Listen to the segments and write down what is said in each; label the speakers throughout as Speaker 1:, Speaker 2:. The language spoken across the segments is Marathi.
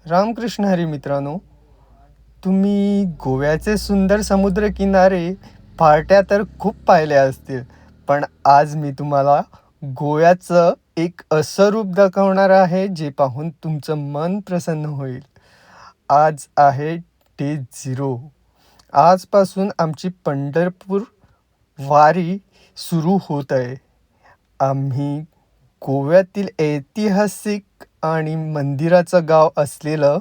Speaker 1: रामकृष्ण हरी मित्रांनो, तुम्ही गोव्याचे सुंदर समुद्रकिनारे पार्ट्या तर खूप पाहिल्या असतील, पण आज मी तुम्हाला गोव्याचं एक असं रूप दाखवणार आहे जे पाहून तुमचं मन प्रसन्न होईल. आज आहे डे 0. आजपासून आमची पंढरपूर वारी सुरू होत आहे. आम्ही गोव्यातील ऐतिहासिक आणि मंदिराचं गाव असलेलं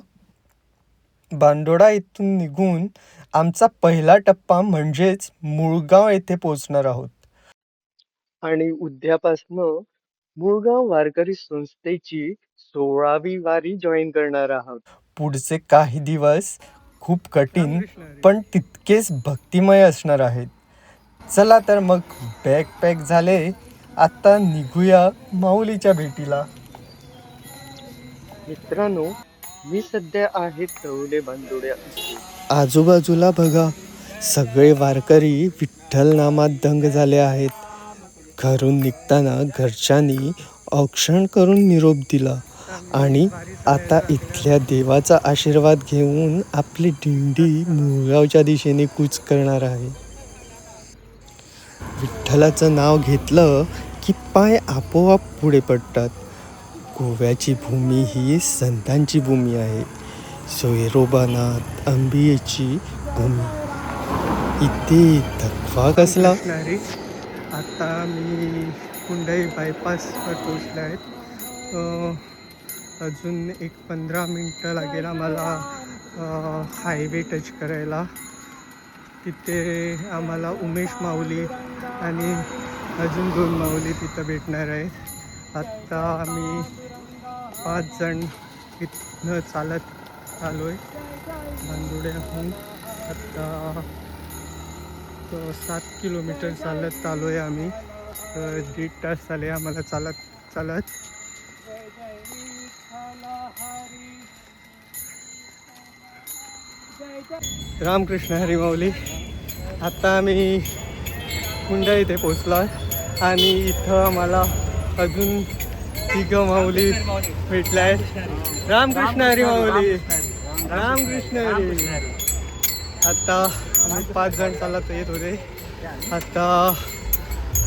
Speaker 1: बांदोडा इथून निघून आमचा पहिला टप्पा म्हणजेच मुळगाव येथे पोहोचणार आहोत. आणि उद्यापासनं मुळगाव वारकरी संस्थेची 16वी वारी जॉईन करणार आहोत. पुढचे काही दिवस खूप कठीण पण तितकेच भक्तिमय असणार आहेत. चला तर मग बॅग पॅक झाले, आता निघूया माऊलीच्या भेटीला. मित्रांनो, मी सध्या आहे तळोले बांदोड्या. आजूबाजूला बघा, सगळे वारकरी विठ्ठल नामात दंग झाले आहेत. घरून निघताना घरच्यांनी औक्षण करून निरोप दिला आणि आता इथल्या देवाचा आशीर्वाद घेऊन आपली दिंडी मुळगावच्या दिशेने कूच करणार आहे. विठ्ठलाचं नाव घेतलं की पाय आपोआप पुढे पडतात. गोव्याची भूमी ही संतांची भूमी आहे. सोयरोबानाथ अंबियेची भूमी. इथे थकवा कसला. आता मी कुंडई बायपासवर पोचले आहेत. अजून एक 15 मिनटं लागेल आम्हाला हायवे टच करायला. तिथे आम्हाला उमेश माऊली आणि अजून 2 माऊली तिथं भेटणार आहेत. आत्ता आम्ही 5 जण इथनं चालत आलो आहे बांदोड्याहून. आत्ता 7 किलोमीटर चालत आलो आहे आम्ही. 1.5 तास झाले आम्हाला चालत. रामकृष्ण हरी माऊली. आता आम्ही कुंडा इथे पोचलो आणि इथं आम्हाला अजून 3 माऊली भेटल्या आहेत. रामकृष्ण हरी माऊली. रामकृष्ण हरी. आता आम्ही 5 जण चालत येत होते. आता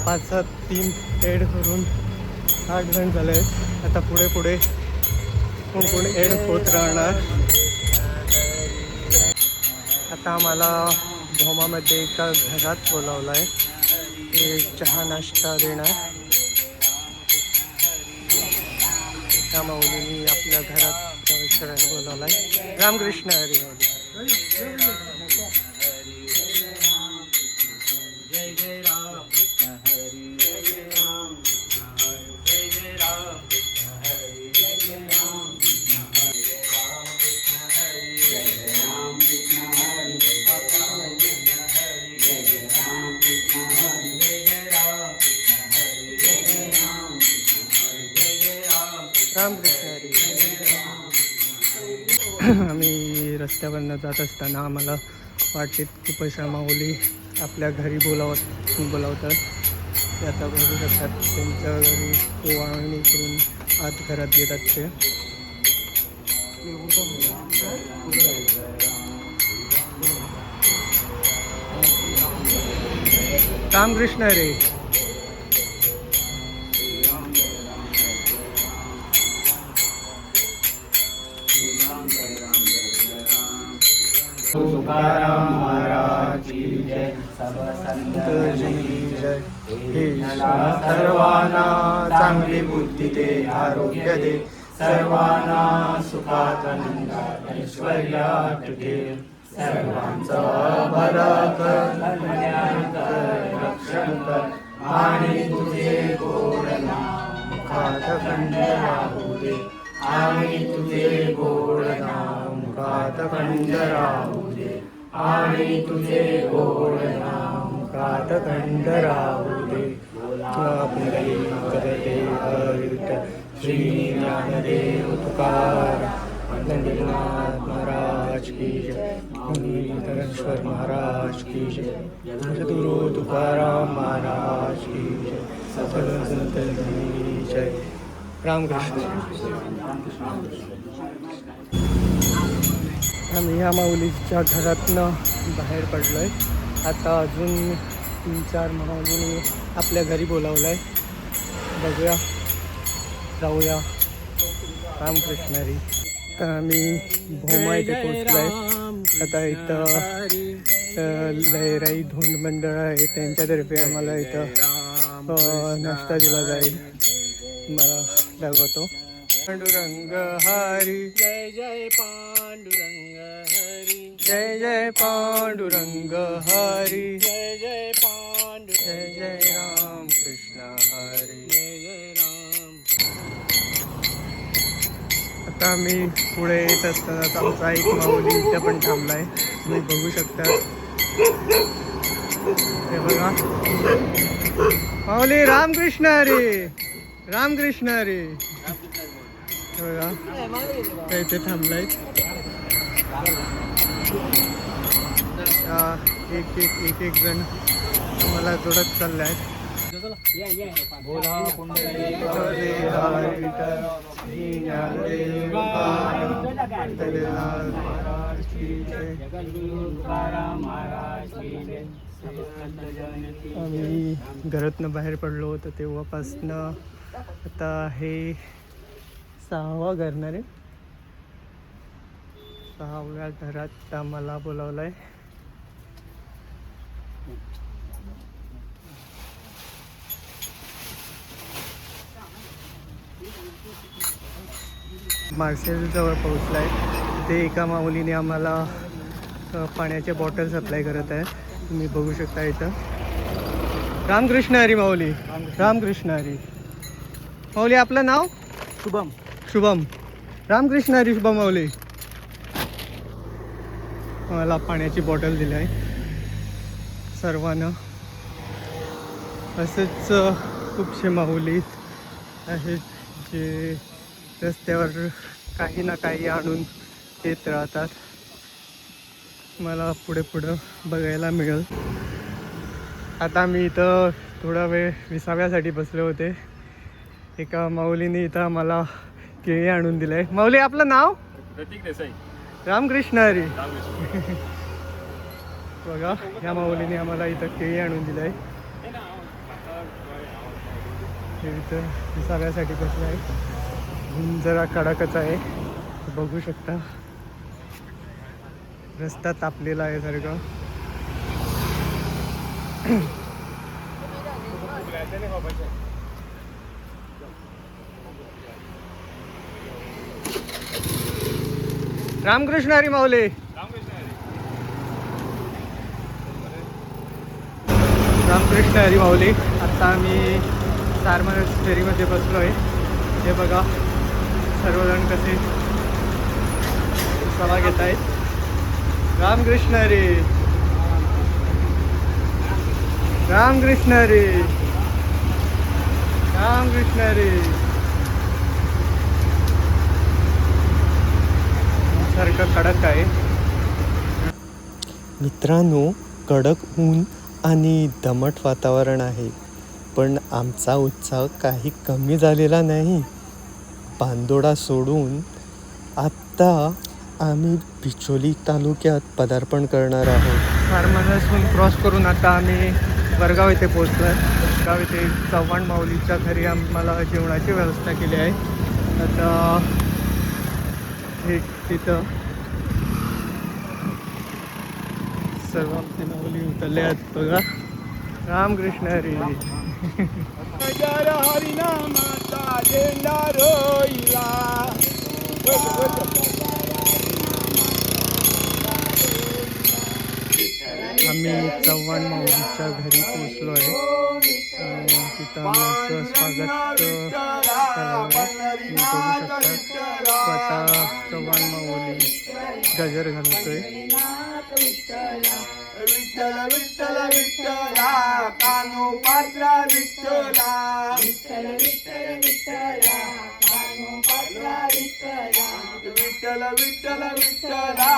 Speaker 1: 5-3 एड करून 8 जण झाले आहेत. आता पुढे कोण एड होत राहणार. आता आम्हाला धोमामध्ये एका घरात बोलावलं आहे. ते चहा नाश्ता देणार. त्या माऊलींनी आपल्या घरात प्रवेश करायला बोलावलं आहे. रामकृष्ण हरी माऊली. रामकृष्ण हरी. आम्ही रस्त्यावरनं जात असताना आम्हाला वाटेत खूप अशा माऊली आपल्या घरी बोलावतात. ते आता बघू शकतात. त्यांच्या घरी ओवाळणी करून आत घरात येतात ते. रामकृष्ण हरी. तुकाराम महाराज की जय. संत की जय. हे सर्वांना चांगली बुद्धी दे, आरोग्य दे, सर्वांना सुखात आनंदात ऐश्वर्यात ठेव. सर्वांचा भला कर, कल्याण कर, रक्षण कर आणि तुझे गोड नाम मुखात खंड राहू दे. आणि तुझे गोड नाम मुखात खंड राहू दे. आणि तुझे गोड नाम मुखात खंड राहू दे. करते विठ्ठल श्री ज्ञानदेव तुकाराम पंढरीनाथ महाराज की जय. धनेश्वर महाराज की जय. सद्गुरु तुकाराम महाराज की जय. सर्व संत की जय. रामकृष्ण. आम्ही ह्या माऊलीच्या घरातनं बाहेर पडलो आहे. आता अजून 3-4 माऊलीने आपल्या घरी बोलावलं आहे. बघूया, जाऊया. रामकृष्णारी. तर आम्ही भोमा इथे पोचलो आहे. आता इथं लहराई धोंड मंडळ आहे, त्यांच्यातर्फे आम्हाला इथं नाश्ता दिला जाईल. मला दाखवतो. पांडुरंग हरी जय जय पांडुरंग हरी जय जय पांडुरंग हरी जय जय जय जय राम कृष्ण हरी जय जय राम. आता आम्ही पुढे येत असताना आमचा एक माऊली इथे पण थांबलाय. तुम्ही बघू शकता. हे बघा, माऊली रामकृष्ण हरी रामकृष्ण हरी. बघा इथे थांबलाय. एक जण मला जोडत चाललाय. आम्ही घरातनं बाहेर पडलो होतो तेव्हापासनं आता हे 6वा घर ना रे. 6व्या घरात आम्हाला बोलावलं आहे. मार्सेलजवळ पोहोचला आहे. ते एका माऊलीने आम्हाला पाण्याच्या बॉटल सप्लाय करत आहे. तुम्ही बघू शकता इथं. रामकृष्ण हरी माऊली. रामकृष्ण हरी माऊली. आपलं नाव?
Speaker 2: शुभम.
Speaker 1: शुभम. रामकृष्ण हरी शुभम माऊली. मला पाण्याची बॉटल दिली आहे सर्वांना. असेच खूपशे माऊली आहेत जे रस्त्यावर काही ना काही आणून येत राहतात. मला पुढं बघायला मिळेल. आता मी इथं थोडा वेळ विसाव्यासाठी बसले होते. एका माऊलीने इथं मला केळी आणून दिलंय. माऊली आपलं नाव?
Speaker 2: प्रतीक देसाई.
Speaker 1: रामकृष्ण हरी. बघा, ह्या माऊलीने आम्हाला इथं केळी आणून दिलंय. हे इथं विसाव्यासाठी बसलं आहे. जरा कडाकच आहे, बघू शकता. रस्ता तापलेला आहे सारखं. रामकृष्ण हरी माऊली. रामकृष्ण हरी माऊली. आता आम्ही सारमनस फेरीमध्ये बसलो आहे. हे बघा, सर्वजण कसे सभा घेत आहेत. रामकृष्ण हरी. रामकृष्ण हरी. रामकृष्ण हरी. सारखं कडक आहे. मित्रांनो, कडक ऊन आणि दमट वातावरण आहे, पण आमचा उत्साह काही कमी झालेला नाही. बांदोडा सोडून आत्ता आम्ही बिचोली तालुक्यात पदार्पण करणार आहोत. फार्मर्सहून क्रॉस करून आता आम्ही वरगाव येथे पोहोचलो आहे. वरगाव येथे चव्हाण माऊलीच्या घरी आम्हाला जेवणाची व्यवस्था केली आहे. आता हे तिथं सर्व आमचे माऊली उतरले आहेत. बघा. रामकृष्ण हरी. हरिनामाचा झेंडा रोईला. आम्ही चव्हाण माऊलीच्या घरी पोचलो आहे. तिथं आमचं स्वागत तुम्ही बघू शकता. स्वतः चव्हाण माऊली गजर घालतोय. विठ्ठल विठ्ठल विठ्ठला कानो पात्रा विठ्ठला. विठ्ठल विठ्ठल विठ्ठला कानो पात्रा विठ्ठला. विठ्ठल विठ्ठल विठ्ठला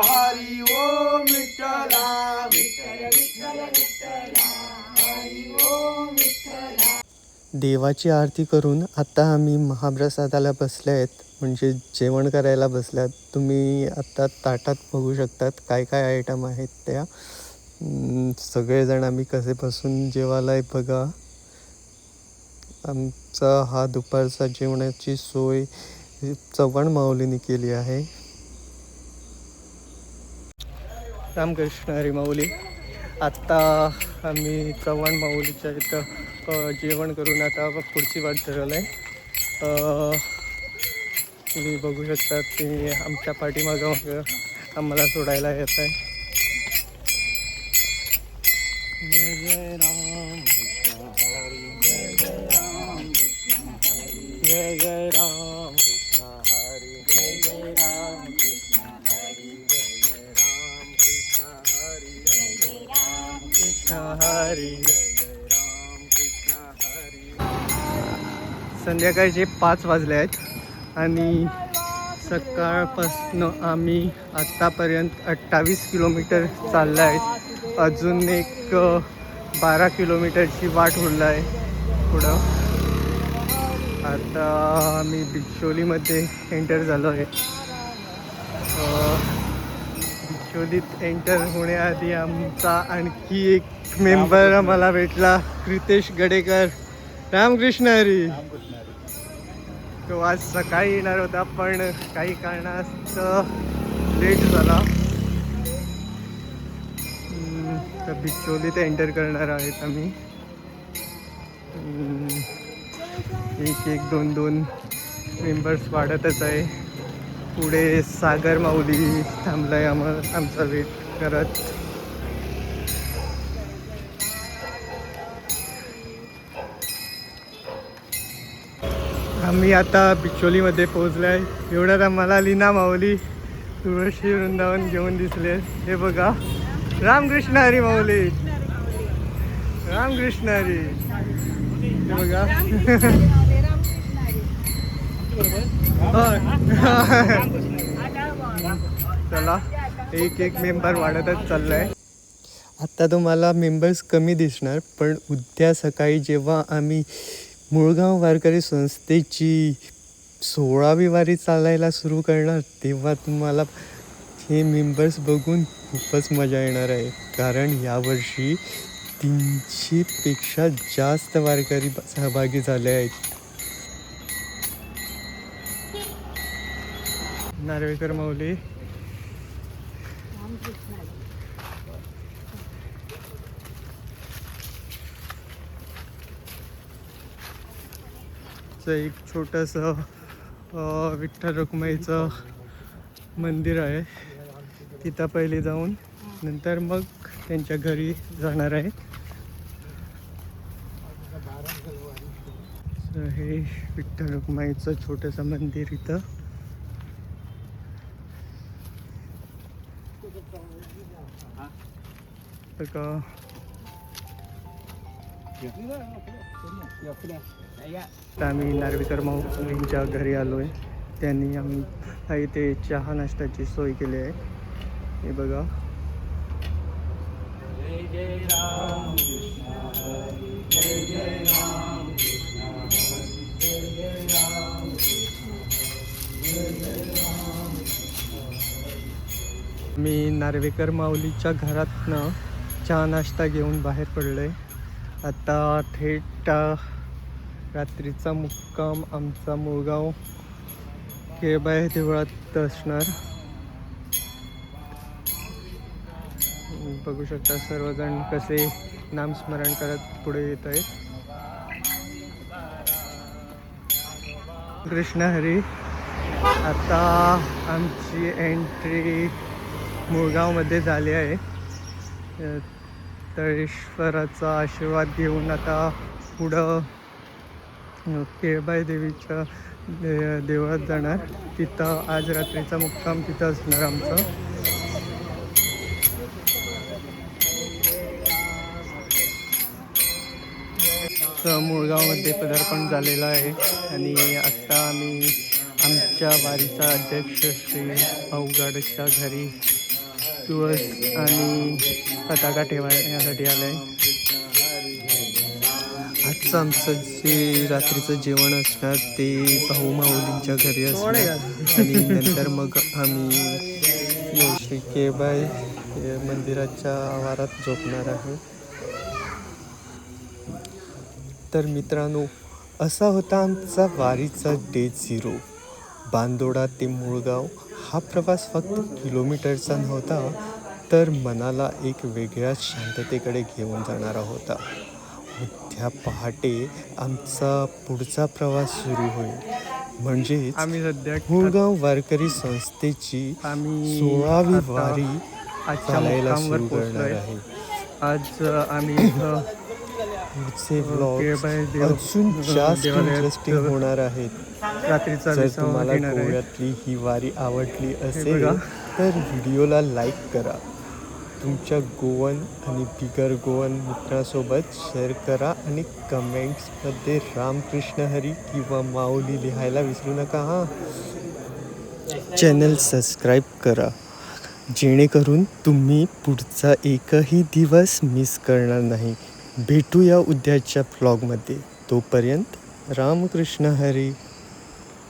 Speaker 1: हरी ओम विठ्ठला. विठ्ठल विठ्ठल विठ्ठला हरी ओम विठ्ठला. देवाची आरती करून आता आम्ही महाप्रसादाला बसले आहेत, म्हणजे जेवण करायला बसल्यात. तुम्ही आता ताटात बघू शकतात काय काय आयटम आहेत त्या. सगळेजण आम्ही कसे बसून जेवायला आहे बघा. आमचा हा दुपारचा जेवणाची सोय चव्हाण माऊलीने केली आहे. रामकृष्ण हरी माऊली. आत्ता आम्ही चव्हाण माऊलीच्या इथं जेवण करून आता पुढची वाट धरवलं आहे. तुम्ही बघू शकता की आमच्या पाठीमागं आम्हाला सोडायला येत आहे. जय जय राम जय जय राम कृष्ण हरी जय जय राम कृष्ण हरी जय जय राम कृष्ण हरी जय जय राम कृष्ण हरी जय जय राम कृष्ण हरी. संध्याकाळचे 5 वाजले आहेत आणि सकाळपासून आम्ही आत्तापर्यंत 28 किलोमीटर चाललो आहे. अजून एक 12 किलोमीटरची वाट उरला आहे पुढं. आता आम्ही बिचोलीमध्ये एंटर झालो आहे. बिचोलीत एंटर होण्याआधी आमचा आणखी एक मेंबर आम्हाला भेटला, कृतेश गडेकर. रामकृष्ण हरी. तो आज सकाळी येणार होता पण काही कारणास्तव लेट झाला. तर बिचोलीत एंटर करणार आहेत आम्ही. एक एक दोन दोन मेंबर्स वाढतच आहे. पुढे सागर माऊली थांबलाय आमचा वेट करत. आम्ही आता बिचोलीमध्ये पोहोचलो आहे. एवढ्यात आम्हाला लीना माऊली तुळशी वृंदावन घेऊन दिसले. हे बघा, रामकृष्ण हरी माऊली. रामकृष्ण हरी. हे बघा. चला, एक एक मेंबर वाढतच चाललाय. आता तुम्हाला मेंबर्स कमी दिसणार, पण उद्या सकाळी जेव्हा आम्ही मुळगाव वारकरी संस्थेची 16वी वारी चालायला सुरू करणार तेव्हा तुम्हाला हे मेंबर्स बघून खूपच मजा येणार आहे. कारण यावर्षी 300 पेक्षा जास्त वारकरी सहभागी झाले आहेत. नार्वेकर माऊली. एक छोटंसं विठ्ठल रखुमाईचं मंदिर आहे. तिथं पहिले जाऊन नंतर मग त्यांच्या घरी जाणार आहे. हे विठ्ठल रखुमाईचं छोटंसं मंदिर इथं. आम्ही नार्वेकर माऊलींच्या घरी आलो आहे. त्यांनी आम्ही इथे चहा नाश्त्याची सोय केली आहे. हे बघा. जय जय राम कृष्ण हरी जय जय राम कृष्ण हरी जय जय राम कृष्ण हरी जय जय राम कृष्ण. मी नार्वेकर माऊलीच्या घरातनं चहा नाश्ता घेऊन बाहेर पडलो आहे. आता थेट रात्रीचा मुक्काम आमचा मुळगाव केळबाई देवळात असणार. बघू शकता सर्वजण कसे नामस्मरण करत पुढे येत आहेत. कृष्ण हरी. आता आमची एंट्री मुळगावमध्ये झाली आहे. तळेश्वराचा आशीर्वाद घेऊन आता पुढं केळबाई देवीच्या देवळात जाणार. तिथं आज रात्रीचा मुक्काम तिथं असणार आमचं. मुळगावमध्ये पदार्पण झालेलं आहे आणि आत्ता आम्ही आमच्या वारीचा अध्यक्ष श्री अवघडच्या घरी तुळस आणि पताका ठेवण्यासाठी आलो आहे. आजचं आमचं जे रात्रीचं जेवण असणार ते भाऊ माऊलींच्या घरी असणार आणि नंतर मग आम्ही श्री केबाई मंदिराच्या आवारात झोपणार आहे. तर मित्रांनो, असा होता आमचा वारीचा डे 0. बांदोडा ते मुळगाव हा प्रवास फक्त किलोमीटरचा नव्हता, तर मनाला एक वेगळ्याच शांततेकडे घेऊन जाणारा होता. उद्या पहाटे आमचा पुढचा प्रवास सुरू होईल, म्हणजेच
Speaker 2: आम्ही सध्या
Speaker 1: मुळगाव वारकरी संस्थेची 16वी वारी चालायला सुरू करणार आहे.
Speaker 2: आज आम्ही
Speaker 1: पुढचे व्लॉग अजून जास्त इंटरेस्टिंग होणार आहेत.
Speaker 2: रात्रीचा
Speaker 1: जर तुम्हाला गोव्यातली ही वारी आवडली असेल तर व्हिडिओला लाईक करा. तुमच्या गोवन आणि बिगर गोवन मित्रांसोबत शेअर करा आणि कमेंट्समध्ये रामकृष्ण हरी किंवा माऊली लिहायला विसरू नका. चॅनल सबस्क्राईब करा, जेणेकरून तुम्ही पुढचा एकही दिवस मिस करणार नाही. भेटूया उद्याच्या व्लॉगमध्ये. तोपर्यंत रामकृष्ण हरी.